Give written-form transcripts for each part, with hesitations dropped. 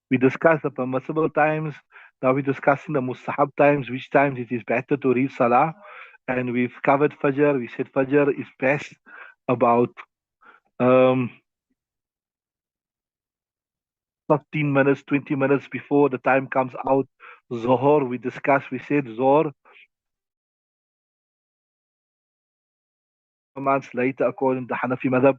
We discussed the permissible times. Now we're discussing the mustahab times, which times it is better to read Salah. And we've covered Fajr. We said Fajr is best about um, 15 minutes, 20 minutes before the time comes out. Zohor, we discussed, we said Zohor months later according to Hanafi madhab.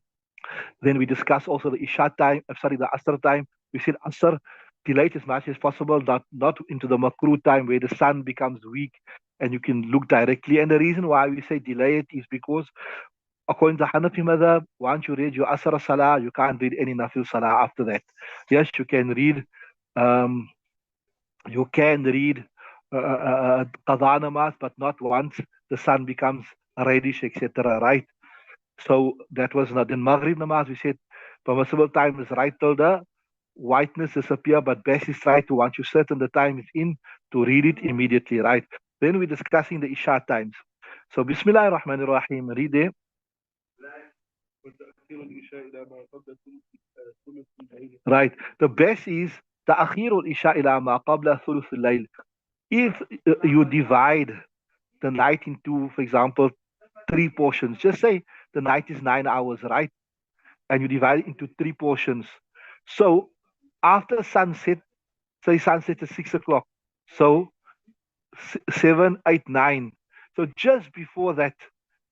Then we discuss also the Isha time, the Asr time. We said Asr, delay it as much as possible, not into the makruh time where the sun becomes weak and you can look directly. And the reason why we say delay it is because according to Hanafi madhab, once you read your Asr Salah, you can't read any Nafil Salah after that. Yes, um, you can read Qadha namaz, but not once the sun becomes reddish, etc. Right? So that was not in Maghrib namaz. We said permissible time is right till the whiteness disappear, but best is try to once you certain the time is in to read it immediately, right? Then we're discussing the Isha times. So Bismillah ar-Rahman ar-Rahim. Read it. Right. The best is تأخير الإشاء إلى ما قبل ثلث الليل. If you divide the night into, for example, three portions, just say the night is 9 hours, right? And you divide it into three portions. So after sunset, say sunset is 6 o'clock. So 7, 8, 9. So just before that,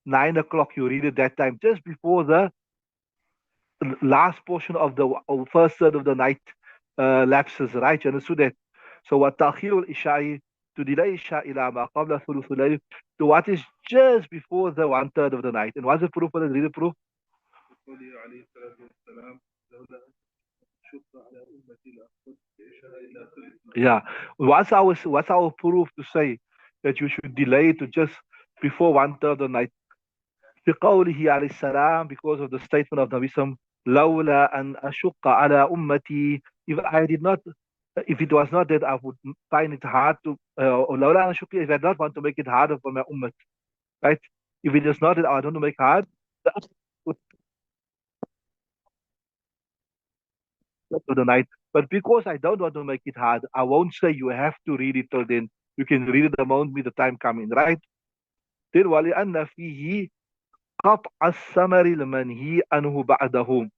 9 o'clock, you read it that time, just before the last portion of the first third of the night lapses, right? You understood that? So what ta'khirul isha'i, to delay isha ila ma qabla thuluthul layl, to what is just before the one third of the night. And what's the proof for that? Read the proof. Yeah. What's our proof to say that you should delay to just before one third of the night? بقوله عليه السلام, because of the statement of Nabi Sallam, لولا أن أشق على أمتي, if it was not that I would find it hard to, or لولا أن أشق, if I don't want to make it harder for my ummah, right? If it is not that I don't want to make hard, of the night. But because I don't want to make it hard, I won't say you have to read it till then. You can read it the moment with the time coming, right? Then ولأن فيه قطع الثمر المنهي عنه بعده.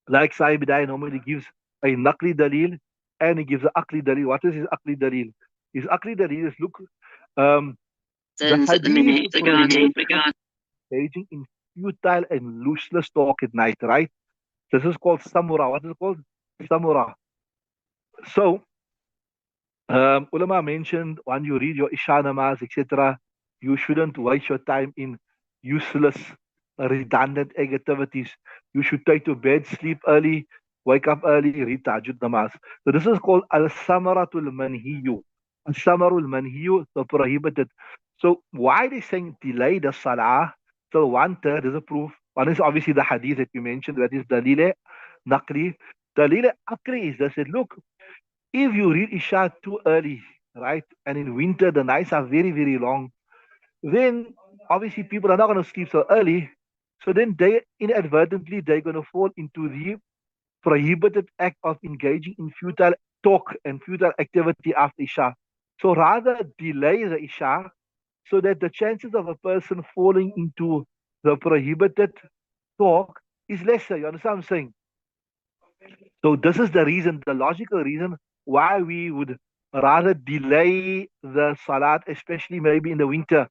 Like Sahib Hidayah normally gives a naqli dalil and he gives a akli dalil. What is his akli dalil? His akli dalil is, look, the hadith prohibits engaging in futile and useless talk at night, right? This is called samura. What is it called? Samura. So, ulama mentioned when you read your Isha namaz, etc., you shouldn't waste your time in useless, redundant activities. You should take to bed, sleep early, wake up early, read Tahajjud namaz. So this is called al-samaratul manhiyu. Al-samarul manhiyu, the prohibited. So why they saying delay the salah till one third is a proof. One is obviously the hadith that you mentioned, that is dalile naqli. Dalile akli is this, look, if you read Isha too early, right, and in winter the nights are very, very long, then obviously people are not going to sleep so early. So then they're going to fall into the prohibited act of engaging in futile talk and futile activity after Isha. So rather delay the Isha so that the chances of a person falling into the prohibited talk is lesser. You understand what I'm saying? So this is the reason, the logical reason why we would rather delay the salat, especially maybe in the winter,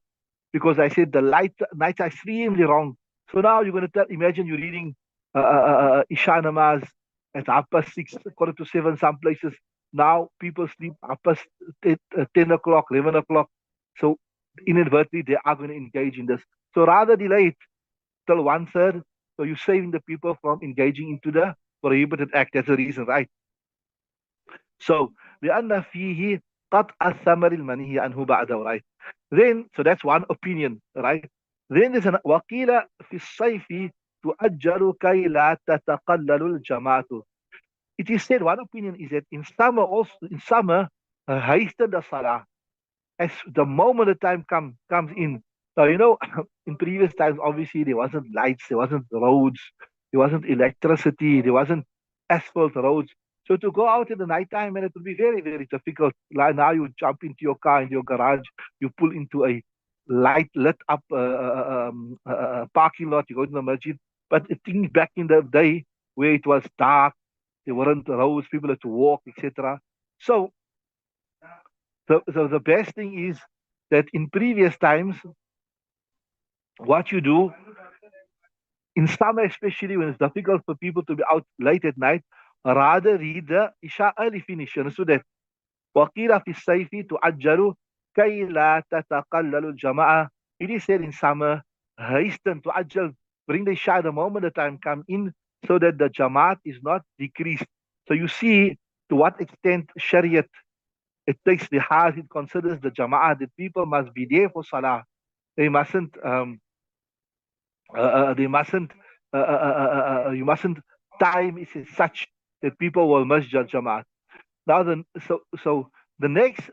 because I said the nights are extremely long. So now you're going to imagine you're reading Isha namaz at 6:30, 6:45, some places. Now people sleep 10 o'clock, 11 o'clock. So inadvertently they are going to engage in this. So rather delay it till one third. So you're saving the people from engaging into the prohibited act. That's the reason, right? So لأن فيه قطع الثمر المنهي عنه بعده, right? Then, so that's one opinion, right? Then there's an وقيل في الصيف تؤجل كي لا تتقلل الجماعة. It is said, one opinion is that in summer, hasten the salah. As the moment the time comes in. Now, in previous times, obviously, there wasn't lights, there wasn't roads, there wasn't electricity, there wasn't asphalt roads. So to go out in the night time, and it will be very, very difficult. Like now you jump into your car, into your garage, you pull into a light lit up parking lot, you go to the masjid. But I think back in the day where it was dark, there weren't roads, people had to walk, etc. So the best thing is that in previous times, what you do in summer, especially when it's difficult for people to be out late at night, rather read the Isha early finish. So that وقيل في الصيف تعجل كي لا تتقلل الجماعة. It is said in summer, hasten to ajal, bring the Isha the moment the time come in, so that the Jamaat is not decreased. So you see to what extent Shariat, it takes the heart, it considers the Jama'ah, that people must be there for Salah. They mustn't they mustn't you mustn't time is such that people will miss Jamaat. Now so the next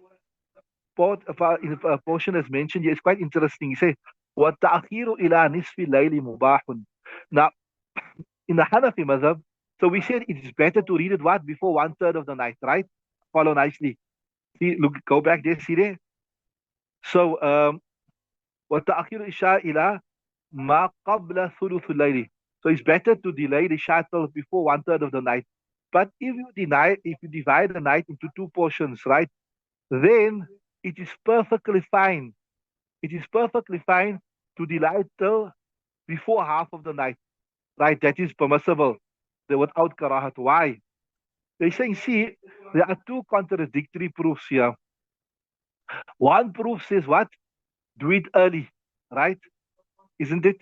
part of our portion as mentioned here is quite interesting. He says وَالتَّأْخِيرُ إِلَى نِصْفِ اللَّيْلِ مُبَاحٌ. Now in the Hanafi madhab, so we said it is better to read it what before 1/3 of the night, right? Follow nicely. See, look, go back there, see there. So وَالتَّأْخِيرُ إِشَاء إِلَى مَا قَبْلَ ثُلُثُ اللَّيْلِ. So it's better to delay the shuttle before 1/3 of the night. But if you divide the night into two portions, right, then it is perfectly fine. It is perfectly fine to delay till before half of the night, right? That is permissible. Without karahat. Why? They say, see, there are two contradictory proofs here. One proof says what? Do it early, right? Isn't it?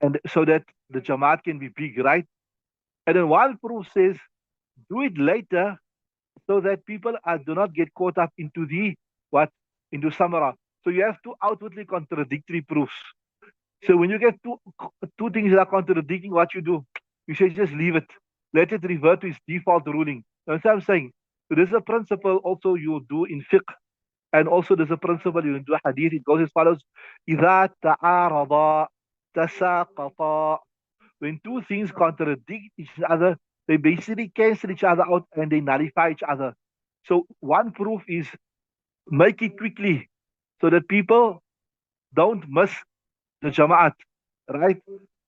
And so that the Jamaat can be big, right? And then one proof says, do it later so that people do not get caught up into the what? Into Samara. So you have two outwardly contradictory proofs. So when you get two things that are contradicting, what you do? You say just leave it. Let it revert to its default ruling. That's what I'm saying. So there's a principle also you do in fiqh. And also there's a principle you do hadith. It goes as follows. إِذَا تَعَارَضَا تَسَاقَطَا. When two things contradict each other, they basically cancel each other out and they nullify each other. So one proof is make it quickly so that people don't miss the Jama'at, right?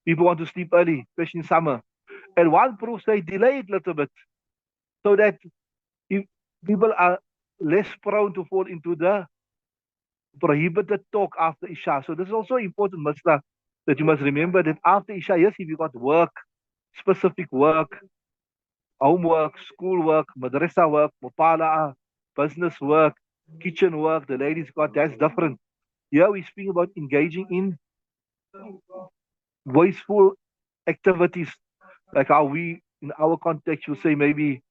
People want to sleep early, especially in summer. And one proof say delay it a little bit so that if people are less prone to fall into the prohibited talk after Isha. So this is also important, Masla, that you must remember that after Isha, yes, if you got work, specific work, homework, schoolwork, madrasa work, mutala'a, business work, kitchen work, the ladies got, that's different. Here we speak about engaging in wasteful activities, like how we, in our context, you say maybe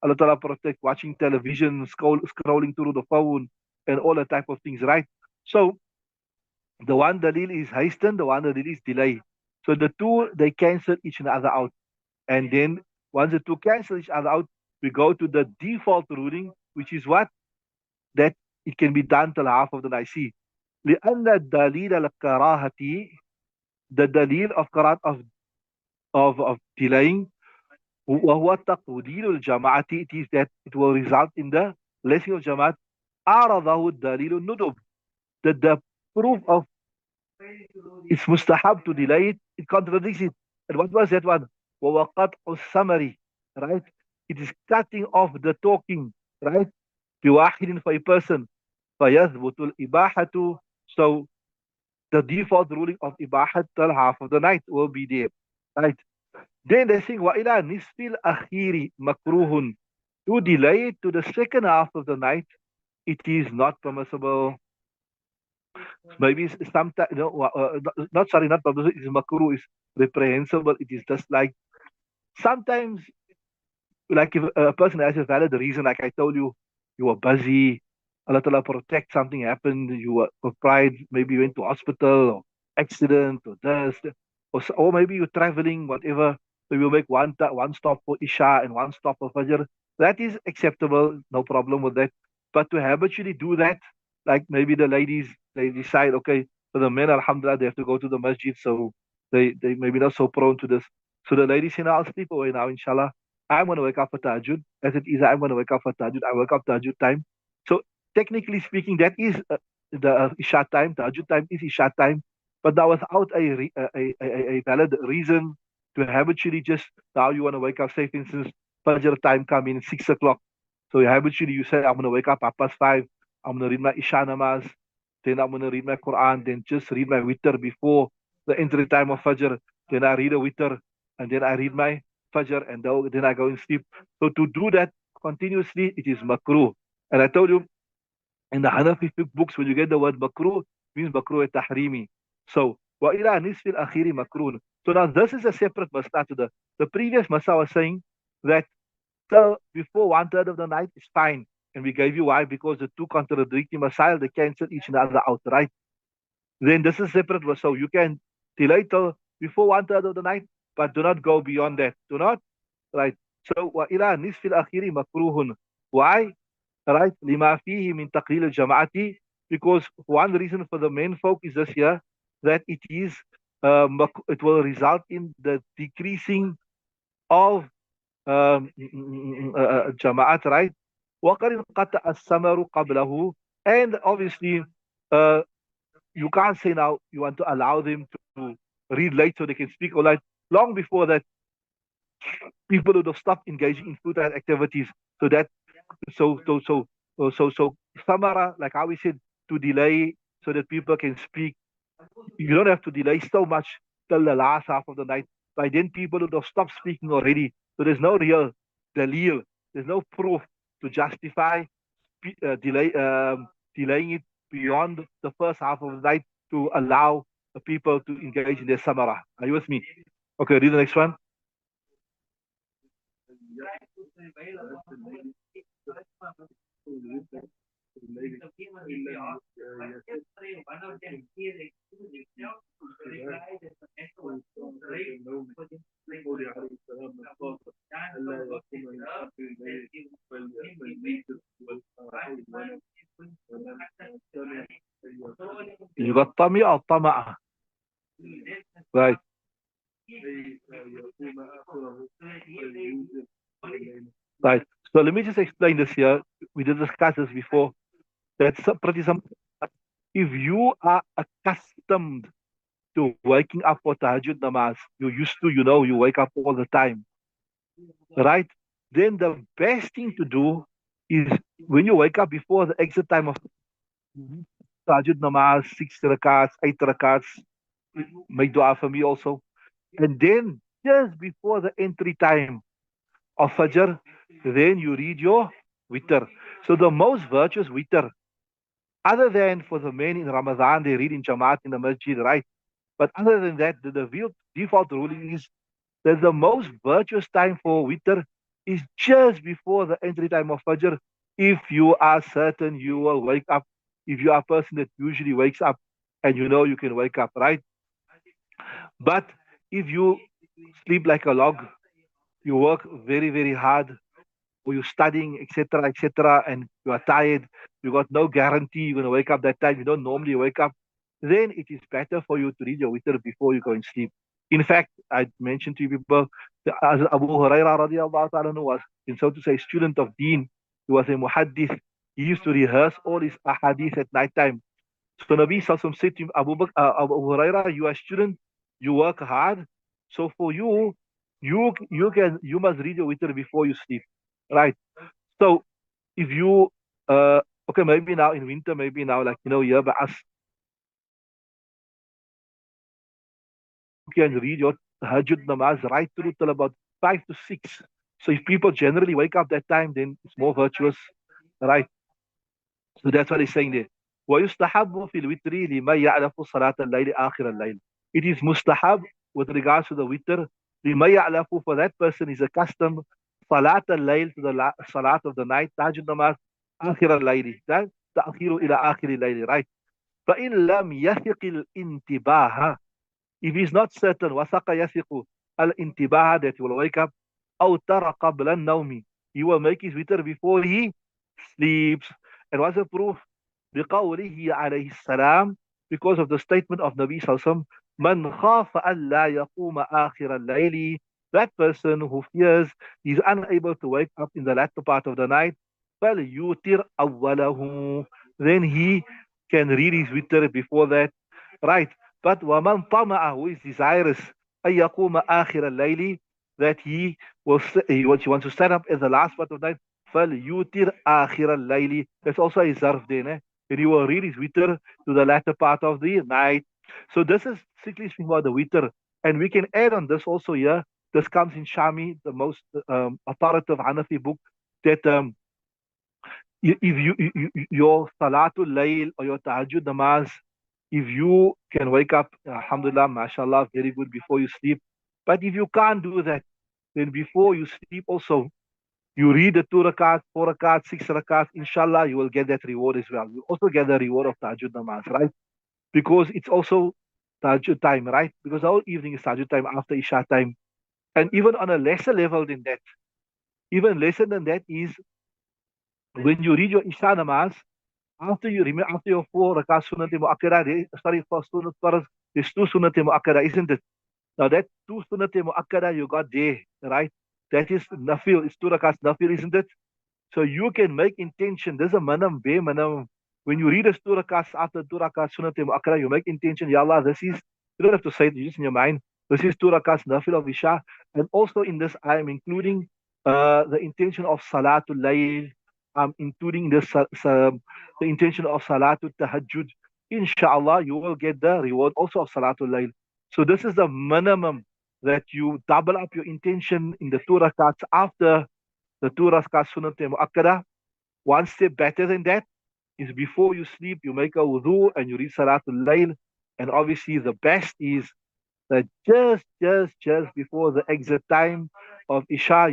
Allah Ta'ala protect watching television, scrolling through the phone, and all that type of things, right? So the one dalil is hasten, the one dalil is delay. So the two, they cancel each other out. And then once the two cancel each other out, we go to the default ruling, which is what? That it can be done till half of the night. See, لأن الدليل الكراهة, the dalil of karat of delaying, وهو تقدير الجماعة, it is that it will result in the blessing of Jamaat. عارضه الدليل الندب, that the proof of it's mustahab to delay it, it contradicts it. And what was that one? وَوَقَطْعُ السَّمَرِ, right? It is cutting off the talking, right? بواحد for a person. فَيَثْبُتُ الْإِبَاحَةُ. So the default ruling of ibahat till half of the night will be there, right? Then they think وَإِلَى نِصْفِ الْأَخِيرِ مَكْرُوهٌ. To delay it to the second half of the night, it is not permissible. Maybe sometimes, not sorry, not permissible, it is makruh, is reprehensible. It is just like sometimes, like if a person has a valid reason, like I told you, you were busy, Allah Ta'ala protect, something happened, you were pride, maybe you went to hospital or accident or this, or maybe you're traveling, whatever. So you make one stop for Isha and one stop for Fajr. That is acceptable, no problem with that. But to habitually do that, like maybe the ladies, they decide, okay, for the men, alhamdulillah, they have to go to the masjid, so they maybe not so prone to this. So the ladies say, no, I'll sleep away now, inshallah. I'm going to wake up for tahajjud. As it is, I'm going to wake up for tahajjud. I wake up tahajjud time. So technically speaking, that is the isha time. Tahajjud time is isha time. But now without a valid reason to habitually just now you want to wake up, say for instance, Fajr time come in 6 o'clock. So you habitually you say, I'm going to wake up 5:30. I'm going to read my isha namaz. Then I'm going to read my Quran. Then just read my witr before the entry time of Fajr. Then I read a witr. And then I read my Fajr and then I go and sleep. So to do that continuously, it is makruh. And I told you in the Hanafi fiqh books, when you get the word makruh, means makruh tahrimi. So wa ila nisfil akhiri makruh. So now this is a separate mas'ala to the previous mas'ala was saying that before 1/3 of the night is fine. And we gave you why, because the two contradictory masail, they cancel each other out, right? Then this is separate. So you can delay till before 1/3 of the night, but do not go beyond that. Do not, right? So wa ila nisfil akhiri makruhun. Why? Right? Lima fihi min taqlil al-jama'ati. Because one reason for the main folk is this here, that it will result in the decreasing of jama'at, right? وَقَدْ انْقَطَعَ السَّمَرُ قَبْلَهُ. And obviously, uh, you can't say now you want to allow them to read late so they can speak all night. Long before that, people would have stopped engaging in futile activities. So that so so so so samara, like how we said, to delay so that people can speak. You don't have to delay so much till the last half of the night. By then, people would have stopped speaking already. So there's no real dalil. There's no proof to justify delaying it beyond the first half of the night to allow the people to engage in their samara. Are you with me? Okay, read the next one. You got tummy or tama'a? Right. Right. So let me just explain this here. We did discuss this before. That's pretty simple. If you are accustomed to waking up for tahajjud namaz, you used to, you wake up all the time, right? Then the best thing to do is when you wake up before the exit time of tahajjud namaz, 6 rakats, 8 rakats, make dua for me also. And then just before the entry time of Fajr, then you read your witr. So the most virtuous witr, other than for the men in Ramadan, they read in Jamaat in the masjid, right? But other than that, the default ruling is that the most virtuous time for witr is just before the entry time of Fajr. If you are certain you will wake up, if you are a person that usually wakes up and you know you can wake up, right? But if you sleep like a log, you work very, very hard, or you're studying, etc., and you are tired, you got no guarantee you're going to wake up that time, you don't normally wake up, then it is better for you to read your witr before you go and sleep. In fact, I mentioned to you people, Abu Hurairah radiallahu ta'ala was, in so to say, student of Deen. He was a muhaddith. He used to rehearse all his ahadith at night time. So Nabi Sallallahu said to him, Abu Hurairah, you are a student, you work hard. So for you, you must read your witr before you sleep. Right. So if you okay, maybe now in winter, maybe now like here by us, you can read your tahajjud namaz right through till about 5 to 6. So if people generally wake up that time, then it's more virtuous, right? So that's what he's saying there. وَيُسْتَحَبُّ فِي الْوِتْرِ لِمَنْ يَعْلَفُ صَلَاةَ اللَّيْلِ آخِرَ اللَّيْلِ. It is mustahab with regards to the witr. لِمَنْ يَعْلَفُ, for that person is accustomed صلاة الليل, to the salat of the night, tahajjud namaz, آخر الليل, that تأخير إلى آخر الليل, right? فإن لم يثق الانتباه, if he's not certain, وثق يثق الانتباه, that he will wake up, أو ترى قبل النوم, he will make his witr before he sleeps. And what's the proof? بقوله عليه السلام, because of the statement of Nabi Sallallahu Alaihi Wasallam, من خاف ألا يقوم آخر الليل That person who fears he's unable to wake up in the latter part of the night, فَلْيُوتِرْ أَوَّلَهُ. Then he can read his witr before that. Right. But وَمَنْ طَمَعَ, who is desirous, أَن يَقُومَ آخِرَ اللَّيْلِ, that he wants to stand up at the last part of the night, فَلْيُوتِرْ آخِرَ اللَّيْلِ. That's also a zarf there. And he will read his witr to the latter part of the night. So this is strictly speaking about the witr. And we can add on this also here. This comes in Shami, the most authoritative Hanafi book, that if your Salatul Layl or your Tahajjud Namaz, if you can wake up, Alhamdulillah, mashallah, very good before you sleep. But if you can't do that, then before you sleep also, you read the 2 rakats, 4 rakats, 6 rakats, inshallah, you will get that reward as well. You also get the reward of Tahajjud Namaz, right? Because it's also Tahajjud time, right? Because the whole evening is Tahajjud time after Isha time. And even on a lesser level than that, even lesser than that is when you read your Isha Namaz, after your 4 rakat sunnat mu'akkada, sorry, for sunnat faraz, there's 2 sunnat mu'akkada, isn't it? Now that 2 sunnat mu'akkada you got there, right? That is nafil, it's 2 rakats nafil, isn't it? So you can make intention. There's a manam, be manam. When you read a 2 rakats after 2 rakats sunnat mu'akkada, you make intention, Ya Allah, this is, you don't have to say it, just in your mind. This is 2 rakats nafil of Isha. And also in this, I am including the intention of Salatul Layl. I'm including the intention of Salatul Tahajjud. Inshallah, you will get the reward also of Salatul Layl. So this is the minimum that you double up your intention in the 2 rakats after the 2 rakats sunnat mu'akkada. One step better than that is before you sleep, you make a wudu and you read Salatul Layl. And obviously the best is that just before the exit time of Isha,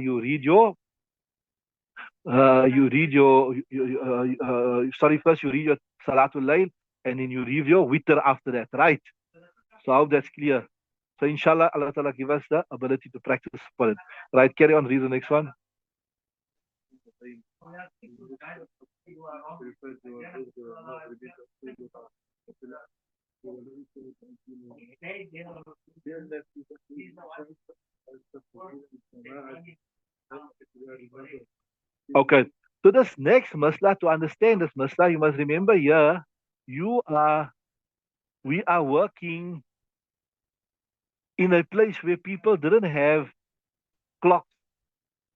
sorry, first you read your Salatul Layl and then you read your witr after that, right? So I hope that's clear. So inshallah, Allah Ta'ala give us the ability to practice for it. Right, carry on, read the next one. Okay. So this next masla, to understand this masla, you must remember here, we are working in a place where people didn't have clocks.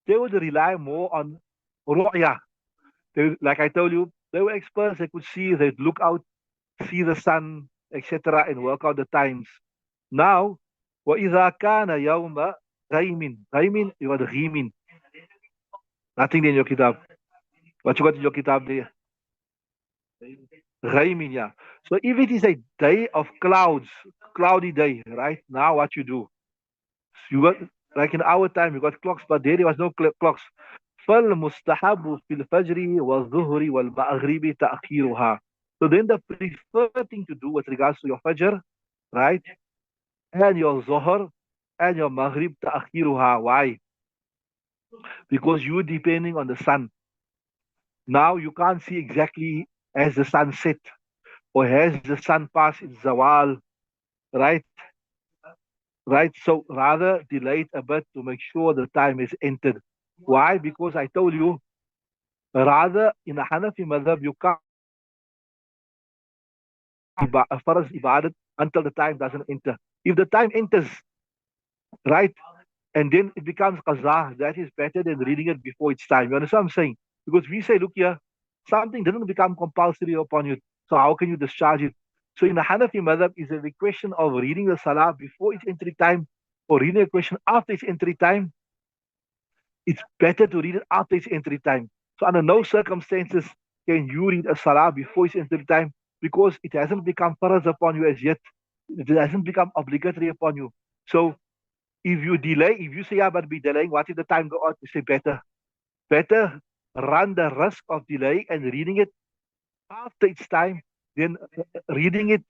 They would rely more on ru'ya. Like I told you, they were experts. They could see, they'd look out, see the sun, etc., and work out the times. Now, وَإِذَا كَانَ يَوْمَ غَيْمٍ. غَيْمٍ, you got غِيمٍ. Nothing in your kitab. What you got in your kitab there? Raimin, yeah. So if it is a day of clouds, cloudy day, right? Now what you do? You got, like in our time, you got clocks, but there was no clocks. فالمستحب في الفجر والظهر والمغرب تأخيرها. So then the preferred thing to do with regards to your fajr, right? And your zuhr and your maghrib تأخيرها. Why? Because you're depending on the sun. Now you can't see exactly as the sun set or has the sun passed its zawal, right? Right? So rather delay it a bit to make sure the time is entered. Why? Because I told you, rather in a Hanafi madhab, you can't faraz ibadat until the time doesn't enter. If the time enters, right, and then it becomes qaza, that is better than reading it before its time. You understand what I'm saying? Because we say, look here, something doesn't become compulsory upon you. So how can you discharge it? So in the Hanafi madhab, is the question of reading the salah before its entry time or reading a question after its entry time? It's better to read it after its entry time. So under no circumstances can you read a salah before its entry time because it hasn't become faraz upon you as yet. It hasn't become obligatory upon you. So if you delay, if you say, yeah, but be delaying, what if the time go out? You say better run the risk of delay and reading it after its time than reading it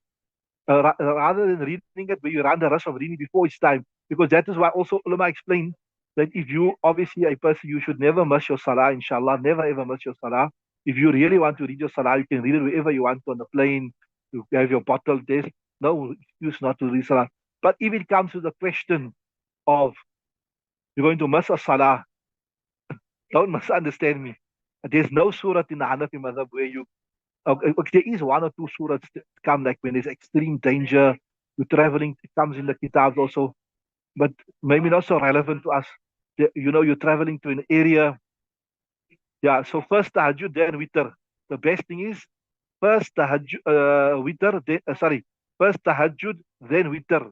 rather than reading it where you run the risk of reading before its time. Because that is why also ulama explain that if you obviously a person, you should never miss your salah, inshallah, never ever miss your salah. If you really want to read your salah, you can read it wherever you want on the plane, you have your bottle, there's no excuse not to read salah. But if it comes to the question of you're going to miss a Salah. Don't misunderstand me. There's no surah in the Hanafi madhab where you, okay, there is one or two surahs that come like when there's extreme danger, you're traveling, it comes in the kitabs also, but maybe not so relevant to us. You're traveling to an area. Yeah, so first tahajjud, then witr. The best thing is first tahajjud, witr, first tahajjud, then witr.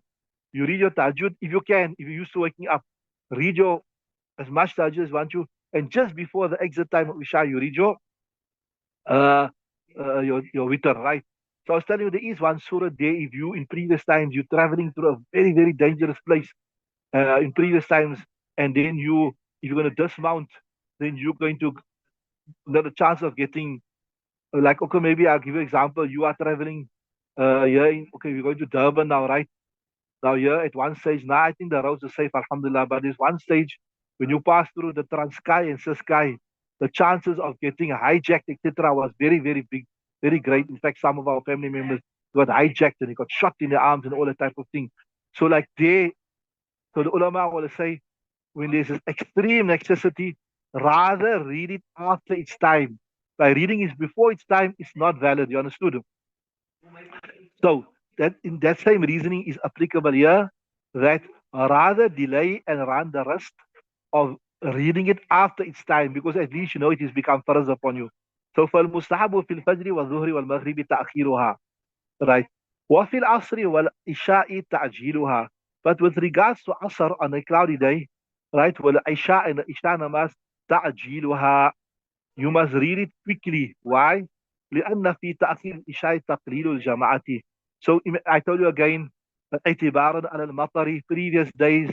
You read your tahajjud if you can, if you're used to waking up, read your as much tahajjud as you want to, and just before the exit time of Isha, you read uh, your witr, right? So I was telling you, there is one surah there. If you in previous times you're traveling through a very very dangerous place in previous times, and then if you're going to dismount, then you're going to the chance of getting like, okay, maybe I'll give you an example. You are traveling okay, we're going to Durban now, right? Now here at one stage, now I think the roads are safe, alhamdulillah, but there's one stage when you pass through the Transkei and Ciskei, the chances of getting hijacked, etc., was very, very big, very great. In fact, some of our family members got hijacked and they got shot in the arms and all that type of thing. So like so the ulama will say, when there's this extreme necessity, rather read it after its time. By reading it before its time, it's not valid. You understood? So that in that same reasoning is applicable here, that rather delay and run the rest of reading it after its time, because at least you know it has become farz upon you. So فالمستحب في الفجر والظهر والمغرب تأخيرها, right? وفي العصر والعشاء تعجيلها. But with regards to Asr on a cloudy day, right? والعشاء and the Isha namaz تعجيلها, you must read it quickly. Why? لأن في تأخير العشاء تقليل الجماعة. So I told you again, اعتبارا على المطر, previous days,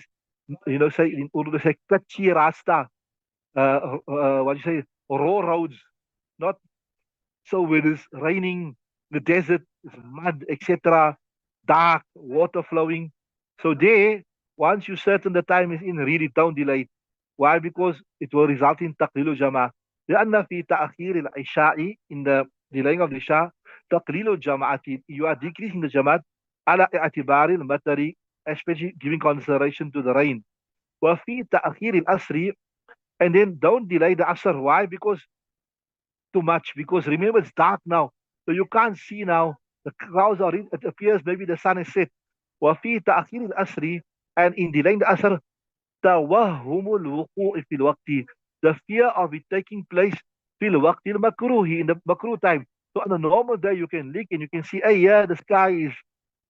say in Urdu, say kachi rasta, what do you say, raw roads, not so when it's raining, the desert, it's mud, etc., dark, water flowing. So there, once you certain the time is in, read it, don't delay it. Why? Because it will result in تقليل الجماعة. لأن في تأخير العشاء, in the delaying of the Isha, تقليل الجماعة, you are decreasing the Jamaat على اعتبار المطر, especially giving consideration to the rain. وفي تأخير العصر, and then don't delay the Asr. Why? Because too much, because remember it's dark now, so you can't see now. The clouds are in, it appears maybe the sun is set. وفي تأخير العصر, and in delaying the Asr, توهم الوقوع في الوقت, the fear of it taking place في الوقت المكروه, in the makruh time. So on a normal day you can look and you can see, hey, yeah, the sky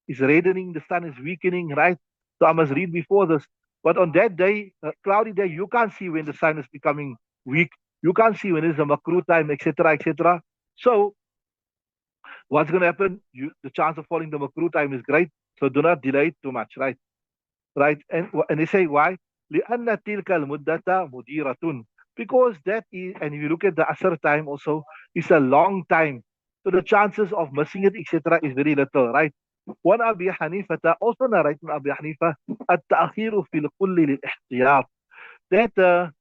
is reddening, the sun is weakening, right? So I must read before this. But on that day, a cloudy day, you can't see when the sun is becoming weak. You can't see when it's a makruh time, etc., etc. So what's going to happen? The chance of falling the makruh time is great. So do not delay it too much, right? Right? And they say why? لأن تلك المدة مديرة. Because that is, and if you look at the Asr time also, it's a long time. So the chances of missing it, etc., is very little, right? وعن أبي حنيفة, also narrated from أبي حنيفة, التأخير في الكل للاحتياط. That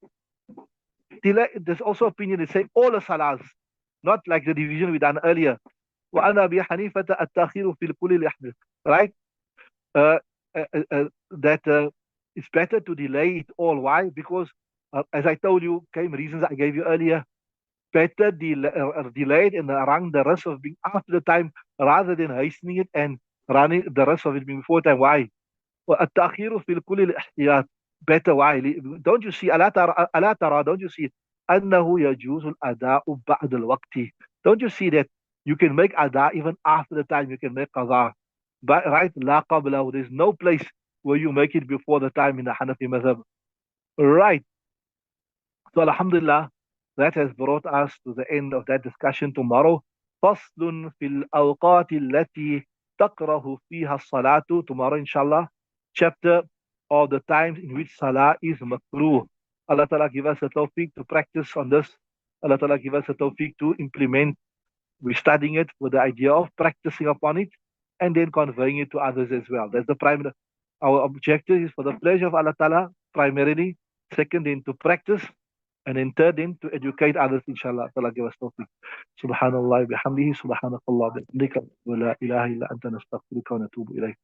there's also opinion that say all the salahs, not like the division we done earlier. وعن أبي حنيفة التأخير في الكل للاحتياط, right? Uh, that it's better to delay it all. Why? Because as I told you, came reasons I gave you earlier. Better delay it and run the rest of being after the time rather than hastening it and running the rest of it being before time. Why? التأخير في الكل الاحتياط. Better. Why? Don't you see? ألا ترى, don't you see أنه يجوز الأداء بعد الوقت. Don't you see that you can make ada even after the time you can make qada? But right, لا قبله, there's no place where you make it before the time in the Hanafi madhab. Right. So alhamdulillah, that has brought us to the end of that discussion. Tomorrow, فصل في الأوقات التي تكره فيها الصلاة. Tomorrow, inshallah, chapter of the times in which salah is makruh. Allah Ta'ala give us a tawfiq to practice on this. Allah Ta'ala give us a tawfiq to implement. We're studying it with the idea of practicing upon it and then conveying it to others as well. That's the primary. Our objective is for the pleasure of Allah Ta'ala, primarily. Second, then to practice. And then third, then to educate others, inshallah. Allah give us tawfiq. Subhanallah bihamdihi, subhanakallah bihamdika, wa la ilaha illa anta nastaghfiruka wa natubu ilayk.